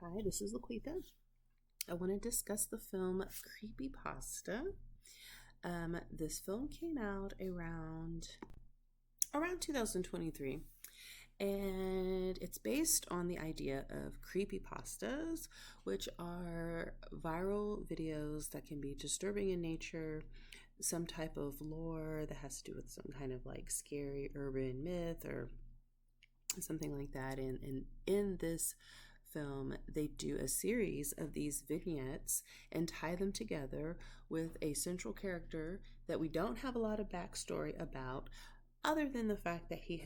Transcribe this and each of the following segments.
Hi, this is Laquita. I want to discuss the film Creepypasta. This film came out around 2023, and it's based on the idea of creepypastas, which are viral videos that can be disturbing in nature, some type of lore that has to do with some kind of like scary urban myth or something like that. And in this film, they do a series of these vignettes and tie them together with a central character that we don't have a lot of backstory about, other than the fact that he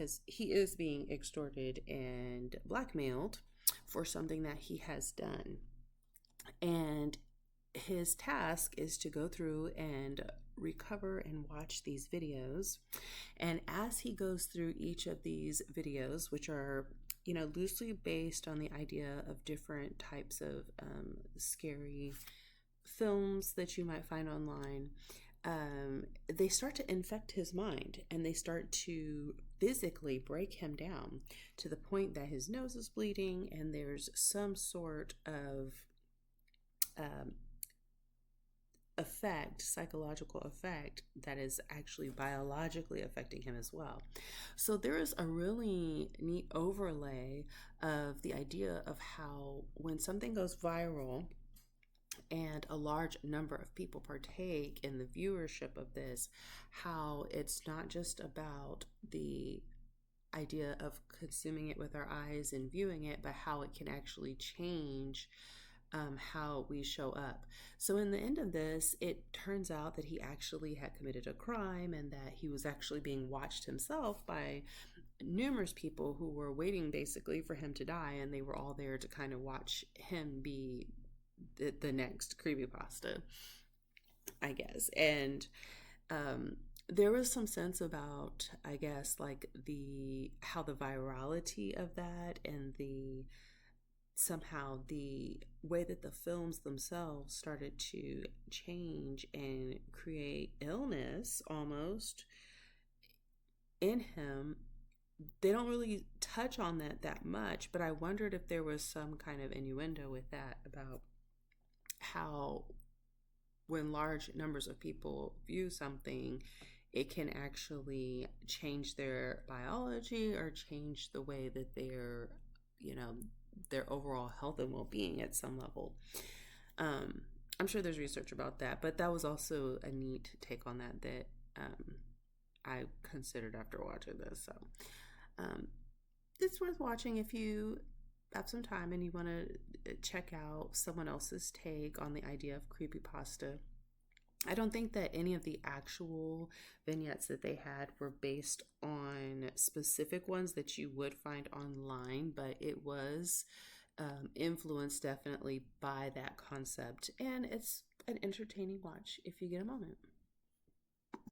is being extorted and blackmailed for something that he has done. And his task is to go through and recover and watch these videos. And as he goes through each of these videos, which are loosely based on the idea of different types of scary films that you might find online, they start to infect his mind, and they start to physically break him down to the point that his nose is bleeding and there's some sort of psychological effect that is actually biologically affecting him as well. So there is a really neat overlay of the idea of how when something goes viral and a large number of people partake in the viewership of this, how it's not just about the idea of consuming it with our eyes and viewing it, but how it can actually change how we show up. So in the end of this, it turns out that he actually had committed a crime and that he was actually being watched himself by numerous people who were waiting basically for him to die, and they were all there to kind of watch him be the next creepypasta, I guess. And there was some sense about, I guess, like how the virality of that and somehow the way that the films themselves started to change and create illness almost in him. They don't really touch on that much, but I wondered if there was some kind of innuendo with that about how when large numbers of people view something, it can actually change their biology or change the way that their overall health and well-being at some level. I'm sure there's research about that, but that was also a neat take on that I considered after watching this. So it's worth watching if you have some time and you want to check out someone else's take on the idea of creepypasta. I don't think that any of the actual vignettes that they had were based on specific ones that you would find online, but it was influenced definitely by that concept. And it's an entertaining watch if you get a moment.